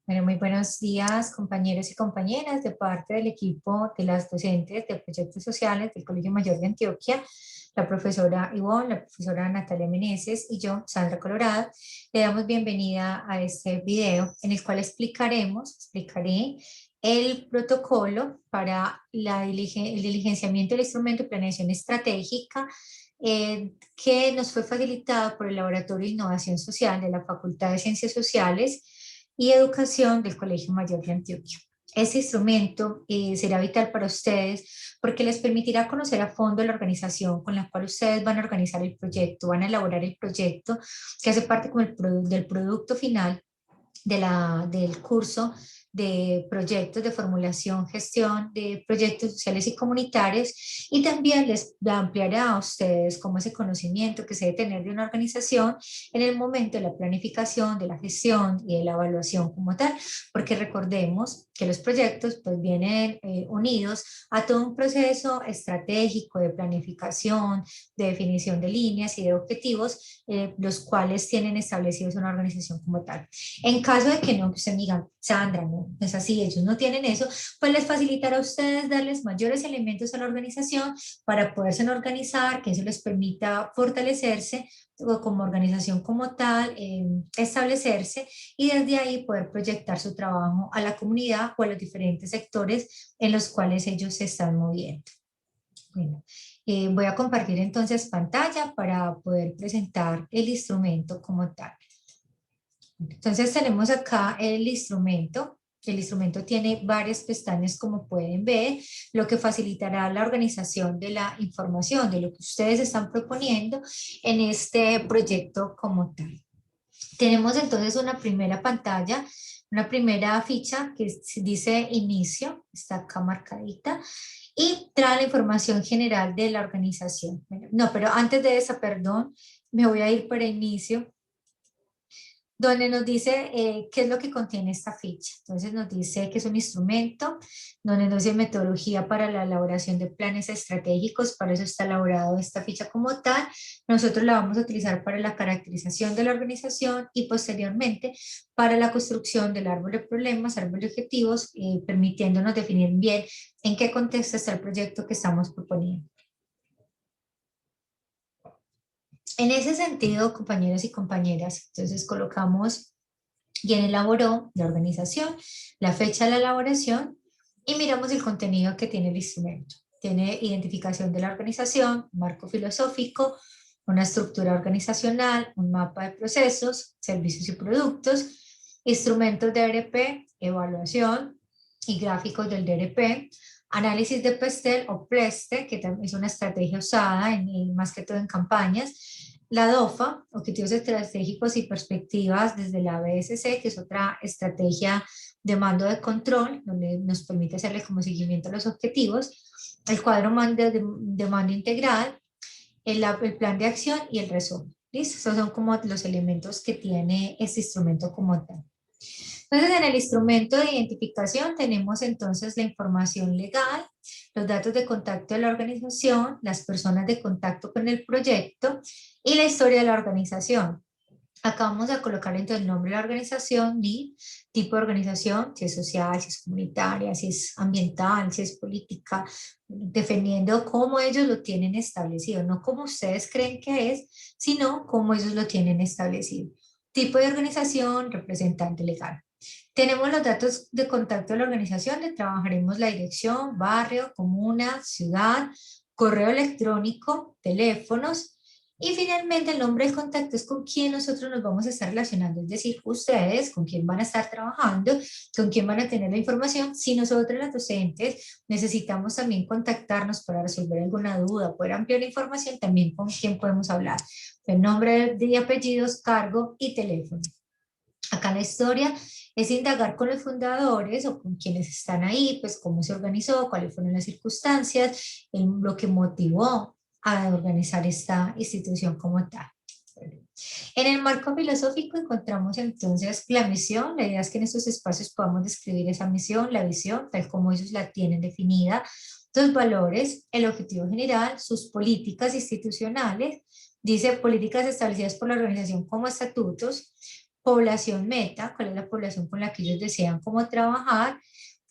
Bueno, muy buenos días, compañeros y compañeras de parte del equipo de las docentes de proyectos sociales del Colegio Mayor de Antioquia, la profesora Ivonne, la profesora Natalia Meneses y yo, Sandra Colorado. Le damos bienvenida a este video en el cual explicaré el protocolo para el diligenciamiento del instrumento de planeación estratégica que nos fue facilitado por el Laboratorio de Innovación Social de la Facultad de Ciencias Sociales y Educación del Colegio Mayor de Antioquia. Este instrumento será vital para ustedes porque les permitirá conocer a fondo la organización con la cual ustedes van a organizar el proyecto, van a elaborar el proyecto que hace parte como del producto final del curso de proyectos de formulación, gestión de proyectos sociales y comunitarios, y también les ampliará a ustedes como ese conocimiento que se debe tener de una organización en el momento de la planificación, de la gestión y de la evaluación como tal, porque recordemos que los proyectos pues vienen unidos a todo un proceso estratégico de planificación, de definición de líneas y de objetivos, los cuales tienen establecidos una organización como tal. En caso de que no, que ustedes digan, Sandra, no es así, ellos no tienen eso, pues les facilitará a ustedes darles mayores elementos a la organización para poderse organizar, que eso les permita fortalecerse como organización como tal, establecerse y desde ahí poder proyectar su trabajo a la comunidad o a los diferentes sectores en los cuales ellos se están moviendo. Bueno, voy a compartir entonces pantalla para poder presentar el instrumento como tal. Entonces tenemos acá el instrumento. El instrumento tiene varias pestañas como pueden ver, lo que facilitará la organización de la información, de lo que ustedes están proponiendo en este proyecto como tal. Tenemos entonces una primera pantalla, una primera ficha que dice inicio, está acá marcadita, y trae la información general de la organización. No, pero antes de esa, perdón, me voy a ir para inicio donde nos dice qué es lo que contiene esta ficha. Entonces nos dice que es un instrumento, donde nos dice metodología para la elaboración de planes estratégicos, para eso está elaborado esta ficha como tal. Nosotros la vamos a utilizar para la caracterización de la organización y posteriormente para la construcción del árbol de problemas, árbol de objetivos, permitiéndonos definir bien en qué contexto está el proyecto que estamos proponiendo. En ese sentido, compañeros y compañeras, entonces colocamos quién elaboró la organización, la fecha de la elaboración y miramos el contenido que tiene el instrumento. Tiene identificación de la organización, marco filosófico, una estructura organizacional, un mapa de procesos, servicios y productos, instrumentos de DRP, evaluación y gráficos del DRP, análisis de PESTEL o PRESTE, que es una estrategia usada más que todo en campañas, la DOFA, Objetivos Estratégicos y Perspectivas desde la BSC, que es otra estrategia de mando de control, donde nos permite hacerle como seguimiento a los objetivos, el cuadro de mando integral, el plan de acción y el resumen. ¿Listo? Esos son como los elementos que tiene este instrumento como tal. Entonces, en el instrumento de identificación tenemos entonces la información legal, los datos de contacto de la organización, las personas de contacto con el proyecto y la historia de la organización. Acá vamos a colocar entonces el nombre de la organización, NID, tipo de organización, si es social, si es comunitaria, si es ambiental, si es política, defendiendo cómo ellos lo tienen establecido, no como ustedes creen que es, sino cómo ellos lo tienen establecido. Tipo de organización, representante legal. Tenemos los datos de contacto de la organización, le trabajaremos la dirección, barrio, comuna, ciudad, correo electrónico, teléfonos y finalmente el nombre del contacto es con quién nosotros nos vamos a estar relacionando, es decir, ustedes, con quién van a estar trabajando, con quién van a tener la información. Si nosotros los docentes necesitamos también contactarnos para resolver alguna duda, poder ampliar la información, también con quién podemos hablar. El nombre de apellidos, cargo y teléfono. Acá la historia es indagar con los fundadores o con quienes están ahí, pues cómo se organizó, cuáles fueron las circunstancias, lo que motivó a organizar esta institución como tal. En el marco filosófico encontramos entonces la misión. La idea es que en estos espacios podamos describir esa misión, la visión, tal como ellos la tienen definida, los valores, el objetivo general, sus políticas institucionales, dice políticas establecidas por la organización como estatutos, población meta, cuál es la población con la que ellos desean cómo trabajar.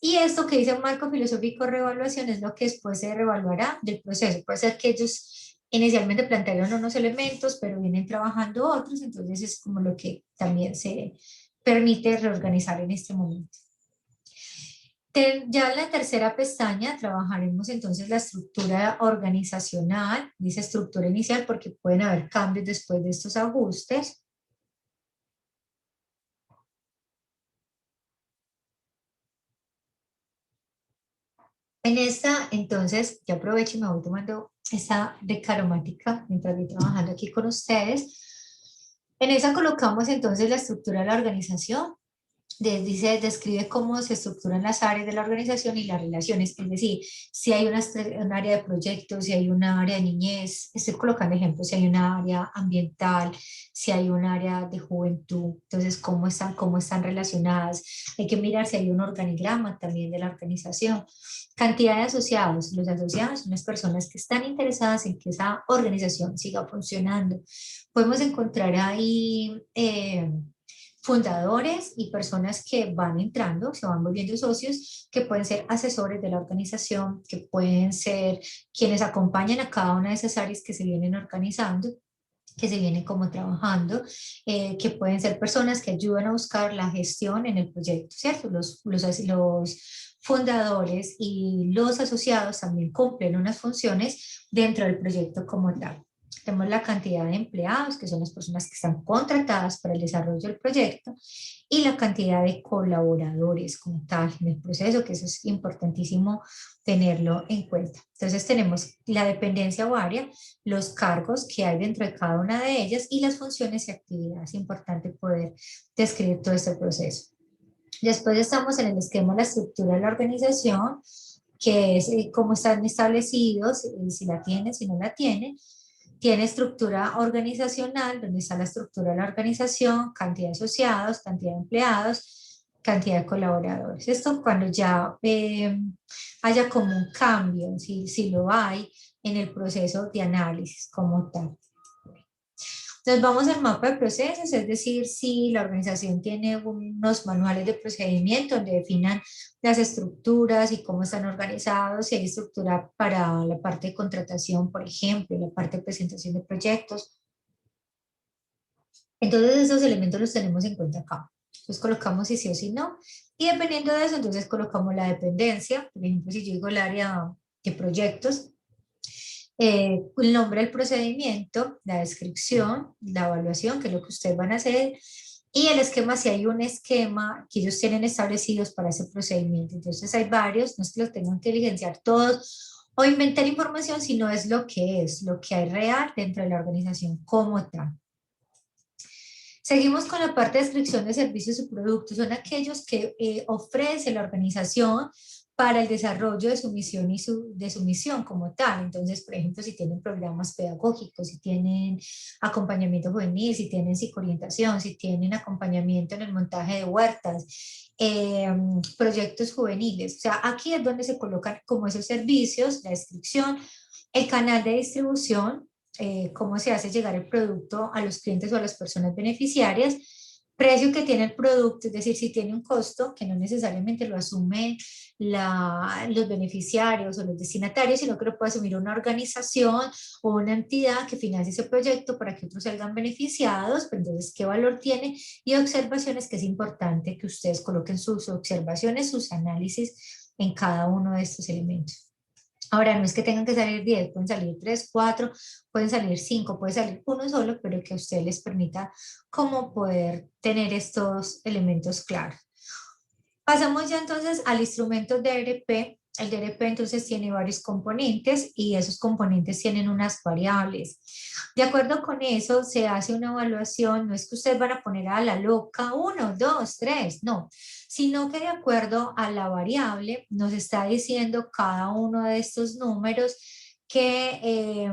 Y esto que dice un marco filosófico de reevaluación es lo que después se reevaluará del proceso. Puede ser que ellos inicialmente plantearon unos elementos, pero vienen trabajando otros, entonces es como lo que también se permite reorganizar en este momento. Ya en la tercera pestaña trabajaremos entonces la estructura organizacional, dice estructura inicial porque pueden haber cambios después de estos ajustes. En esta, entonces, yo aprovecho y me voy tomando esta de aromática mientras voy trabajando aquí con ustedes. En esa colocamos entonces la estructura de la organización. Dice, describe cómo se estructuran las áreas de la organización y las relaciones, es decir, si hay un área de proyectos, si hay un área de niñez, estoy colocando ejemplos, si hay un área ambiental, si hay un área de juventud, entonces cómo están relacionadas. Hay que mirar si hay un organigrama también de la organización. Cantidad de asociados. Los asociados son las personas que están interesadas en que esa organización siga funcionando. Podemos encontrar ahí fundadores y personas que van entrando, se van volviendo socios, que pueden ser asesores de la organización, que pueden ser quienes acompañan a cada una de esas áreas que se vienen organizando, que se vienen como trabajando, que pueden ser personas que ayudan a buscar la gestión en el proyecto, ¿cierto? Los fundadores y los asociados también cumplen unas funciones dentro del proyecto como tal. Tenemos la cantidad de empleados, que son las personas que están contratadas para el desarrollo del proyecto, y la cantidad de colaboradores como tal en el proceso, que eso es importantísimo tenerlo en cuenta. Entonces tenemos la dependencia o área, los cargos que hay dentro de cada una de ellas y las funciones y actividades. Es importante poder describir todo este proceso. Después estamos en el esquema de la estructura de la organización, que es cómo están establecidos, si la tiene, si no la tiene. Tiene estructura organizacional, donde está la estructura de la organización, cantidad de asociados, cantidad de empleados, cantidad de colaboradores. Esto cuando ya haya como un cambio, si lo hay, en el proceso de análisis como tal. Entonces vamos al mapa de procesos, es decir, si la organización tiene unos manuales de procedimiento donde definan las estructuras y cómo están organizados, si hay estructura para la parte de contratación, por ejemplo, la parte de presentación de proyectos. Entonces esos elementos los tenemos en cuenta acá. Entonces colocamos si sí o si no. Y dependiendo de eso, entonces colocamos la dependencia. Por ejemplo, si yo digo el área de proyectos, el nombre del procedimiento, la descripción, la evaluación, que es lo que ustedes van a hacer, y el esquema, si hay un esquema que ellos tienen establecidos para ese procedimiento. Entonces hay varios, no es que los tengan que diligenciar todos o inventar información, sino es, lo que hay real dentro de la organización como tal. Seguimos con la parte de descripción de servicios y productos. Son aquellos que ofrece la organización para el desarrollo de su misión y de su misión como tal. Entonces, por ejemplo, si tienen programas pedagógicos, si tienen acompañamiento juvenil, si tienen psicoorientación, si tienen acompañamiento en el montaje de huertas, proyectos juveniles. O sea, aquí es donde se colocan como esos servicios, la descripción, el canal de distribución, cómo se hace llegar el producto a los clientes o a las personas beneficiarias, precio que tiene el producto, es decir, si tiene un costo que no necesariamente lo asume los beneficiarios o los destinatarios, sino que lo puede asumir una organización o una entidad que financie ese proyecto para que otros salgan beneficiados, pero entonces qué valor tiene y observaciones que es importante que ustedes coloquen sus observaciones, sus análisis en cada uno de estos elementos. Ahora, no es que tengan que salir 10, pueden salir 3, 4, pueden salir 5, puede salir uno solo, pero que a usted les permita cómo poder tener estos elementos claros. Pasamos ya entonces al instrumento DRP. El DRP entonces tiene varios componentes y esos componentes tienen unas variables. De acuerdo con eso se hace una evaluación, no es que ustedes van a poner a la loca 1, 2, 3, no, sino que de acuerdo a la variable nos está diciendo cada uno de estos números qué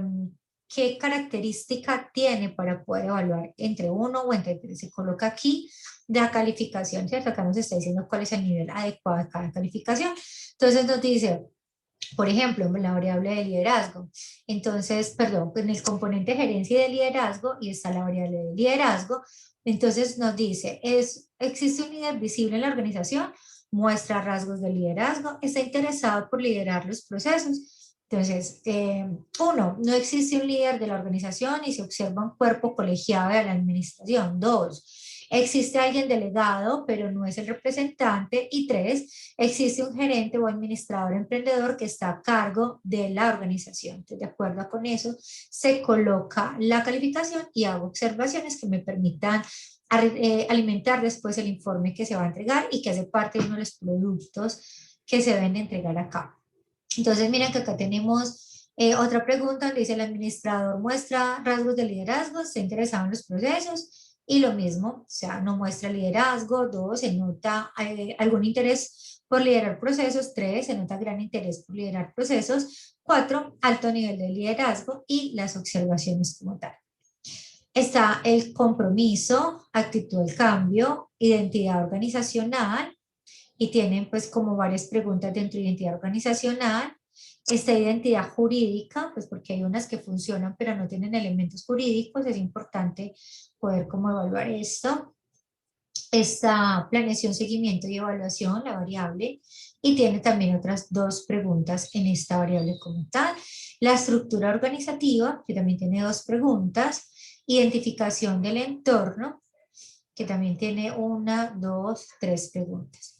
característica tiene para poder evaluar entre 1 o entre 3. Se coloca aquí de la calificación, ¿cierto? Acá nos está diciendo cuál es el nivel adecuado de cada calificación. Entonces nos dice Por ejemplo, en la variable de liderazgo. Entonces, perdón, en el componente gerencia y de liderazgo y está la variable de liderazgo. Entonces nos dice, ¿existe un líder visible en la organización? Muestra rasgos de liderazgo, está interesado por liderar los procesos. Entonces, uno, no existe un líder de la organización y se observa un cuerpo colegiado de la administración. Dos, existe alguien delegado, pero no es el representante. Y tres, existe un gerente o administrador emprendedor que está a cargo de la organización. Entonces, de acuerdo con eso, se coloca la calificación y hago observaciones que me permitan alimentar después el informe que se va a entregar y que hace parte de uno de los productos que se deben de entregar acá. Entonces, miren que acá tenemos otra pregunta donde dice el administrador muestra rasgos de liderazgo, está interesado en los procesos y lo mismo, o sea, no muestra liderazgo. Dos, se nota algún interés por liderar procesos. Tres, se nota gran interés por liderar procesos. Cuatro, alto nivel de liderazgo y las observaciones como tal. Está el compromiso, actitud al cambio, identidad organizacional y tienen pues como varias preguntas dentro de identidad organizacional. Esta identidad jurídica, pues porque hay unas que funcionan pero no tienen elementos jurídicos, es importante poder como evaluar esto. Esta planeación, seguimiento y evaluación, la variable, y tiene también otras dos preguntas en esta variable como tal. La estructura organizativa, que también tiene dos preguntas. Identificación del entorno, que también tiene una, dos, tres preguntas.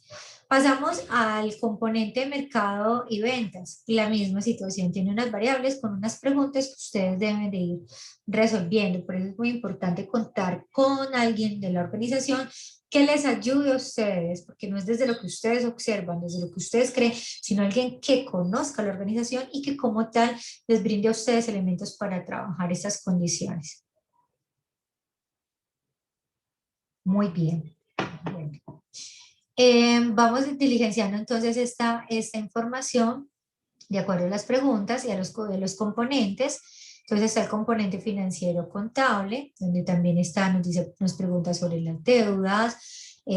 Pasamos al componente de mercado y ventas. La misma situación tiene unas variables con unas preguntas que ustedes deben de ir resolviendo. Por eso es muy importante contar con alguien de la organización que les ayude a ustedes, porque no es desde lo que ustedes observan, desde lo que ustedes creen, sino alguien que conozca la organización y que como tal les brinde a ustedes elementos para trabajar estas condiciones. Muy bien. Bueno. Vamos diligenciando entonces esta información de acuerdo a las preguntas y a los componentes. Entonces está el componente financiero contable, donde también está, nos pregunta sobre las deudas,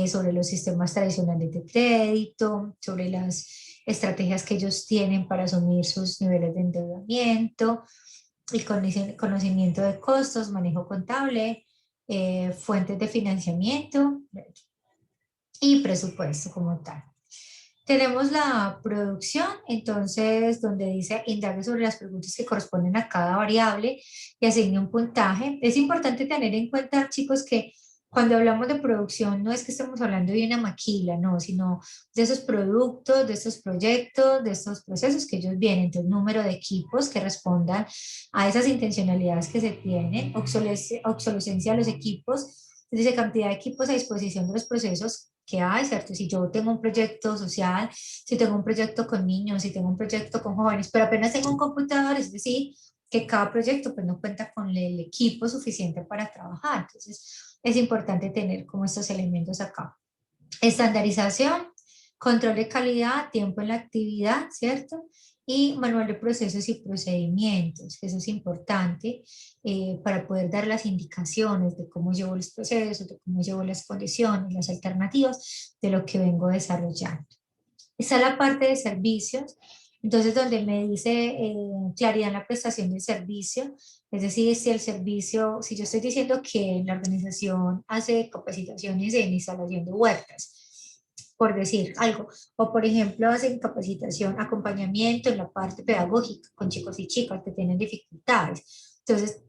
sobre los sistemas tradicionales de crédito, sobre las estrategias que ellos tienen para asumir sus niveles de endeudamiento, el conocimiento de costos, manejo contable, fuentes de financiamiento y presupuesto como tal. Tenemos la producción, entonces, donde dice indague sobre las preguntas que corresponden a cada variable y asigne un puntaje. Es importante tener en cuenta, chicos, que cuando hablamos de producción no es que estemos hablando de una maquila, no, sino de esos productos, de estos proyectos, de estos procesos que ellos vienen, entonces número de equipos que respondan a esas intencionalidades que se tienen, obsolescencia de los equipos, dice cantidad de equipos a disposición de los procesos que hay, ¿cierto? Si yo tengo un proyecto social, si tengo un proyecto con niños, si tengo un proyecto con jóvenes, pero apenas tengo un computador, es decir, que cada proyecto pues no cuenta con el equipo suficiente para trabajar. Entonces, es importante tener como estos elementos acá. Estandarización, control de calidad, tiempo en la actividad, ¿cierto? Y manual de procesos y procedimientos, que eso es importante para poder dar las indicaciones de cómo llevo los procesos, de cómo llevo las condiciones, las alternativas de lo que vengo desarrollando. Está la parte de servicios, entonces donde me dice claridad en la prestación del servicio, es decir, si el servicio, si yo estoy diciendo que la organización hace capacitaciones en instalación de huertas, por decir algo, o por ejemplo hacen capacitación, acompañamiento en la parte pedagógica con chicos y chicas que tienen dificultades. Entonces,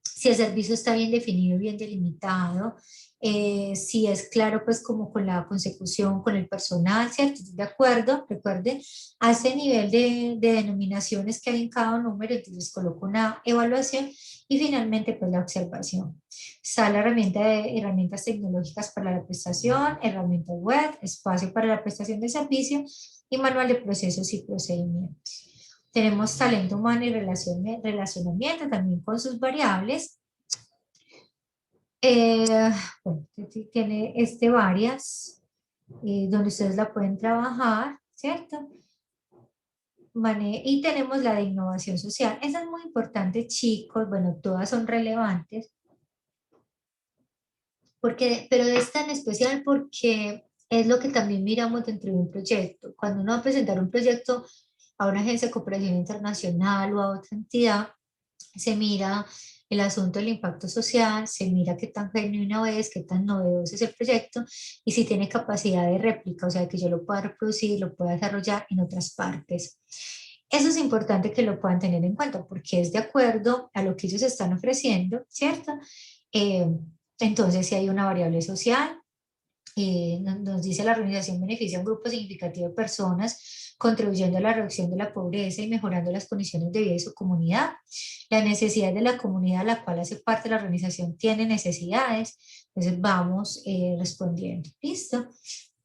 si el servicio está bien definido, bien delimitado, si es claro, pues como con la consecución, con el personal, ¿cierto? De acuerdo, recuerden, a ese nivel de denominaciones que hay en cada número, entonces coloco una evaluación y finalmente pues la observación. Está la herramienta de herramientas tecnológicas para la prestación, herramienta web, espacio para la prestación de servicio y manual de procesos y procedimientos. Tenemos talento humano y relacionamiento también con sus variables. Bueno, tiene varias donde ustedes la pueden trabajar, ¿cierto? Y tenemos la de innovación social. Esa es muy importante, chicos. Bueno, todas son relevantes, pero esta en especial porque es lo que también miramos dentro de un proyecto. Cuando uno va a presentar un proyecto a una agencia de cooperación internacional o a otra entidad, se mira el asunto del impacto social, se mira qué tan genuino es, qué tan novedoso es el proyecto y si tiene capacidad de réplica, o sea, que yo lo pueda reproducir, lo pueda desarrollar en otras partes. Eso es importante que lo puedan tener en cuenta porque es de acuerdo a lo que ellos están ofreciendo, ¿cierto? Eh, entonces, si hay una variable social, nos dice la organización beneficia a un grupo significativo de personas, contribuyendo a la reducción de la pobreza y mejorando las condiciones de vida de su comunidad. La necesidad de la comunidad a la cual hace parte la organización tiene necesidades, entonces vamos respondiendo. ¿Listo?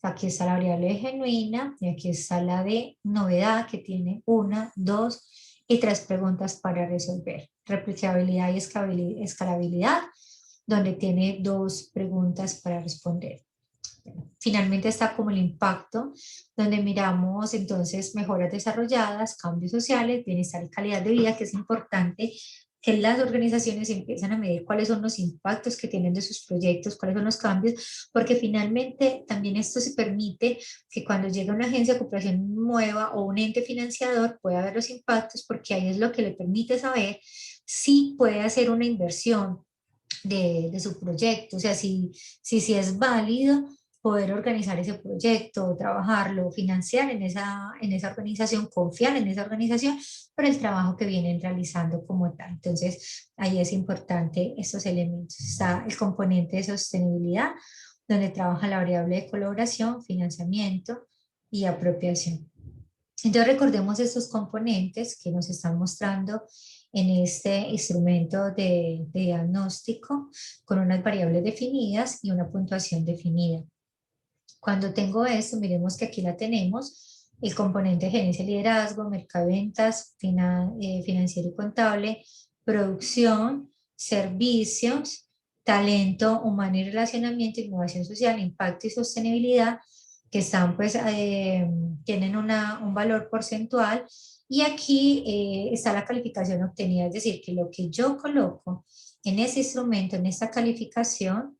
Aquí está la variable genuina y aquí está la de novedad que tiene una, dos y tres preguntas para resolver. Replicabilidad y escalabilidad, donde tiene dos preguntas para responder. Finalmente está como el impacto, donde miramos entonces mejoras desarrolladas, cambios sociales, bienestar y calidad de vida, que es importante que las organizaciones empiezan a medir cuáles son los impactos que tienen de sus proyectos, cuáles son los cambios, porque finalmente también esto se permite que cuando llega una agencia de cooperación nueva o un ente financiador pueda ver los impactos, porque ahí es lo que le permite saber si puede hacer una inversión de su proyecto, o sea, si es válido poder organizar ese proyecto, trabajarlo, financiar en esa organización, confiar en esa organización por el trabajo que vienen realizando como tal. Entonces, ahí es importante estos elementos. Está el componente de sostenibilidad, donde trabaja la variable de colaboración, financiamiento y apropiación. Entonces recordemos estos componentes que nos están mostrando en este instrumento de diagnóstico con unas variables definidas y una puntuación definida. Cuando tengo esto, miremos que aquí la tenemos, el componente de gerencia y liderazgo, mercado de ventas, financiero y contable, producción, servicios, talento humano y relacionamiento, innovación social, impacto y sostenibilidad, que están pues, tienen un valor porcentual y aquí está la calificación obtenida, es decir, que lo que yo coloco en ese instrumento, en esta calificación,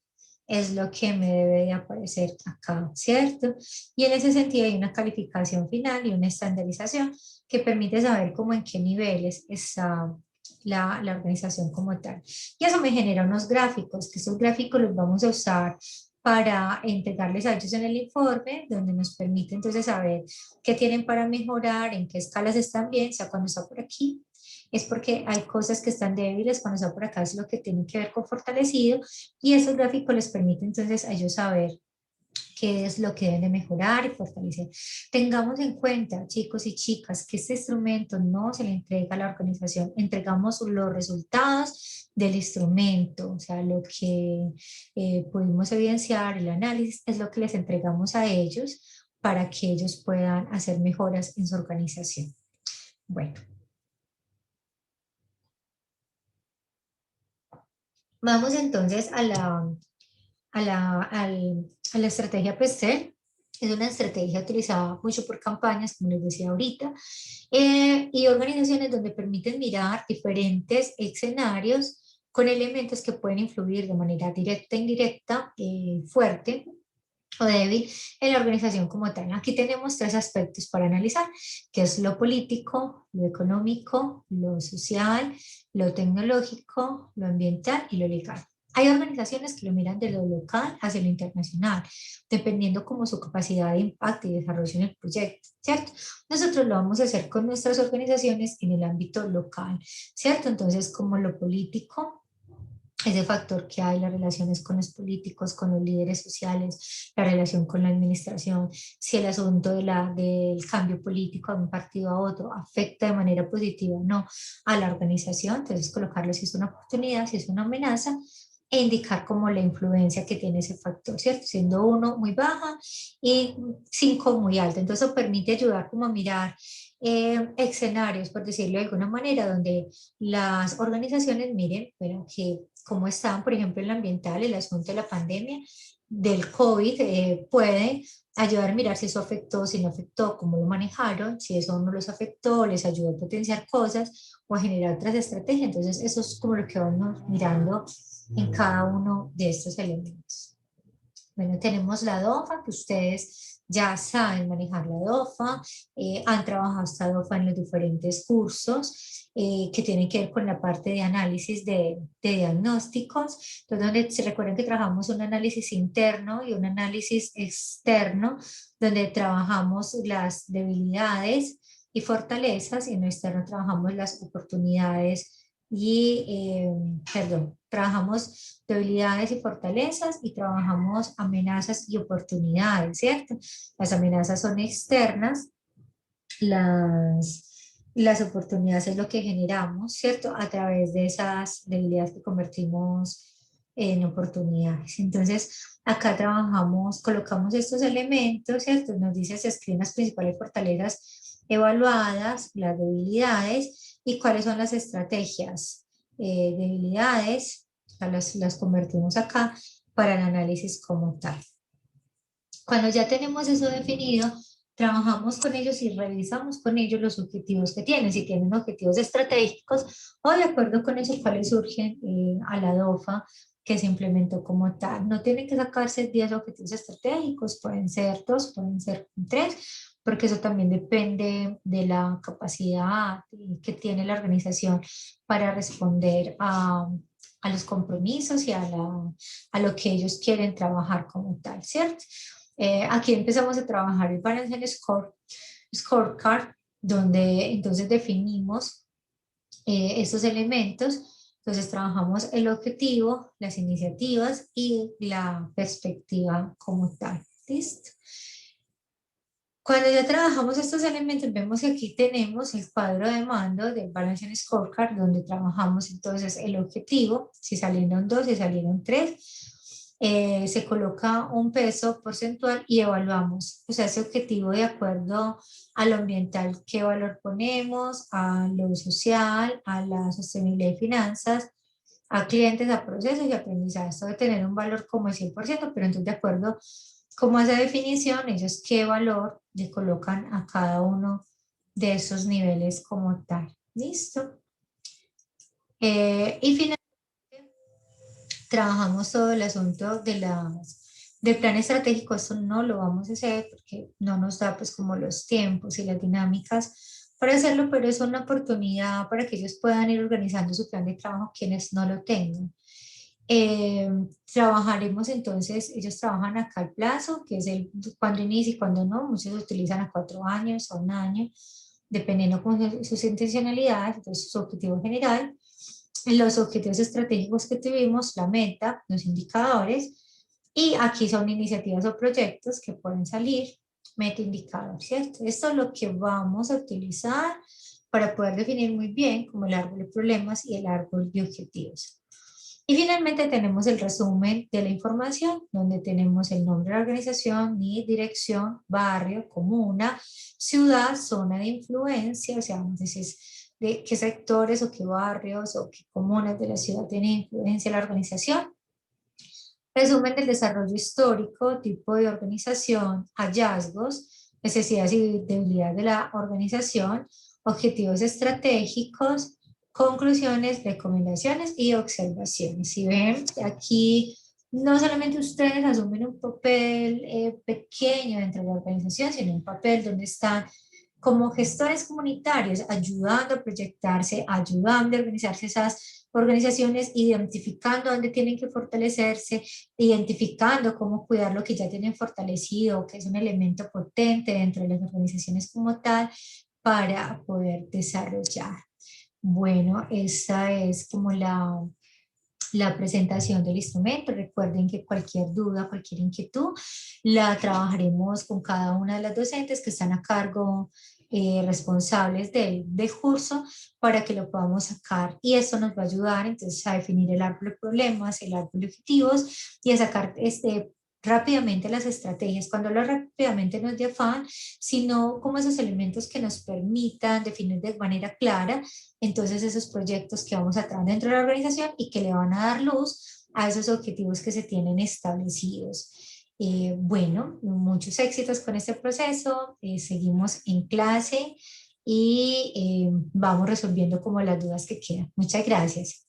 es lo que me debe de aparecer acá, ¿cierto? Y en ese sentido hay una calificación final y una estandarización que permite saber cómo en qué niveles está la organización como tal. Y eso me genera unos gráficos, que esos gráficos los vamos a usar para entregarles a ellos en el informe, donde nos permite entonces saber qué tienen para mejorar, en qué escalas están bien, o sea, cuando está por aquí, es porque hay cosas que están débiles, cuando está por acá es lo que tiene que ver con fortalecido, y esos gráficos les permiten entonces a ellos saber qué es lo que deben de mejorar y fortalecer. Tengamos en cuenta, chicos y chicas, que este instrumento no se le entrega a la organización, entregamos los resultados del instrumento, o sea, lo que pudimos evidenciar, el análisis, es lo que les entregamos a ellos para que ellos puedan hacer mejoras en su organización. Bueno, vamos entonces a la estrategia PESTEL. Es una estrategia utilizada mucho por campañas, como les decía ahorita, y organizaciones donde permiten mirar diferentes escenarios con elementos que pueden influir de manera directa, indirecta, fuerte o débil en la organización como tal. Aquí tenemos tres aspectos para analizar, que es lo político, lo económico, lo social, lo tecnológico, lo ambiental y lo legal. Hay organizaciones que lo miran de lo local hacia lo internacional, dependiendo como su capacidad de impacto y desarrollo en el proyecto, ¿cierto? Nosotros lo vamos a hacer con nuestras organizaciones en el ámbito local, ¿cierto? Entonces, como lo político, ese factor que hay, las relaciones con los políticos, con los líderes sociales, la relación con la administración, si el asunto del cambio político de un partido a otro afecta de manera positiva o no a la organización, entonces colocarlo si es una oportunidad, si es una amenaza, e indicar como la influencia que tiene ese factor, ¿cierto? Siendo uno muy baja y cinco muy alta. Entonces eso permite ayudar como a mirar escenarios, por decirlo de alguna manera, donde las organizaciones miren, bueno, que cómo están, por ejemplo, en lo ambiental, el asunto de la pandemia, del COVID, puede ayudar a mirar si eso afectó, si no afectó, cómo lo manejaron, si eso no los afectó, les ayudó a potenciar cosas o a generar otras estrategias. Entonces, eso es como lo que vamos mirando en cada uno de estos elementos. Bueno, tenemos la DOFA, que ustedes ya saben manejar la DOFA, han trabajado esta DOFA en los diferentes cursos que tienen que ver con la parte de análisis de diagnósticos. Entonces, donde se recuerden que trabajamos un análisis interno y un análisis externo, donde trabajamos las debilidades y fortalezas, y en lo externo trabajamos las oportunidades trabajamos debilidades y fortalezas y trabajamos amenazas y oportunidades, ¿cierto? Las amenazas son externas, las oportunidades es lo que generamos, ¿cierto? A través de esas debilidades que convertimos en oportunidades. Entonces, acá trabajamos, colocamos estos elementos, ¿cierto? Nos dice, se escriben las principales fortalezas evaluadas, las debilidades y cuáles son las estrategias, debilidades, o sea, las convertimos acá para el análisis como tal. Cuando ya tenemos eso definido, trabajamos con ellos y revisamos con ellos los objetivos que tienen, si tienen objetivos estratégicos o de acuerdo con eso cuáles surgen a la DOFA que se implementó como tal. No tienen que sacarse 10 objetivos estratégicos, pueden ser 2, pueden ser 3, porque eso también depende de la capacidad que tiene la organización para responder a los compromisos y a lo que ellos quieren trabajar como tal, ¿cierto? Aquí empezamos a trabajar el Balance and Scorecard, donde entonces definimos estos elementos. Entonces trabajamos el objetivo, las iniciativas y la perspectiva como tal. ¿Listo? Cuando ya trabajamos estos elementos, vemos que aquí tenemos el cuadro de mando del Balance and Scorecard, donde trabajamos entonces el objetivo, si salieron 2, si salieron 3, se coloca un peso porcentual y evaluamos, o sea, ese objetivo de acuerdo a lo ambiental, qué valor ponemos, a lo social, a la sostenibilidad y finanzas, a clientes, a procesos y aprendizaje. Esto debe tener un valor como el 100%, pero entonces de acuerdo como esa definición, ellos qué valor le colocan a cada uno de esos niveles como tal. ¿Listo? Y finalmente trabajamos todo el asunto del plan estratégico. Esto no lo vamos a hacer porque no nos da pues como los tiempos y las dinámicas para hacerlo, pero es una oportunidad para que ellos puedan ir organizando su plan de trabajo quienes no lo tengan. Trabajaremos entonces, ellos trabajan acá al plazo, que es el cuando inicia y cuando no, muchos utilizan a 4 años, a un año, dependiendo con sus intencionalidades, entonces su objetivo general, los objetivos estratégicos que tuvimos, la meta, los indicadores, y aquí son iniciativas o proyectos que pueden salir, meta indicador, ¿cierto? Esto es lo que vamos a utilizar para poder definir muy bien como el árbol de problemas y el árbol de objetivos. Y finalmente tenemos el resumen de la información, donde tenemos el nombre de la organización, NID, dirección, barrio, comuna, ciudad, zona de influencia, o sea, vamos a decir de qué sectores o qué barrios o qué comunas de la ciudad tienen influencia en la organización. Resumen del desarrollo histórico, tipo de organización, hallazgos, necesidades y debilidades de la organización, objetivos estratégicos, conclusiones, recomendaciones y observaciones. Si ven, aquí no solamente ustedes asumen un papel pequeño dentro de la organización, sino un papel donde están como gestores comunitarios, ayudando a proyectarse, ayudando a organizarse esas organizaciones, identificando dónde tienen que fortalecerse, identificando cómo cuidar lo que ya tienen fortalecido, que es un elemento potente dentro de las organizaciones como tal, para poder desarrollar. Bueno, esa es como la presentación del instrumento. Recuerden que cualquier duda, cualquier inquietud, la trabajaremos con cada una de las docentes que están a cargo, responsables del curso, para que lo podamos sacar. Y esto nos va a ayudar entonces a definir el árbol de problemas, el árbol de objetivos y a sacar rápidamente las estrategias. Cuando hablo rápidamente no es de afán, sino como esos elementos que nos permitan definir de manera clara entonces esos proyectos que vamos a traer dentro de la organización y que le van a dar luz a esos objetivos que se tienen establecidos. Bueno, muchos éxitos con este proceso, seguimos en clase y vamos resolviendo como las dudas que quedan. Muchas gracias.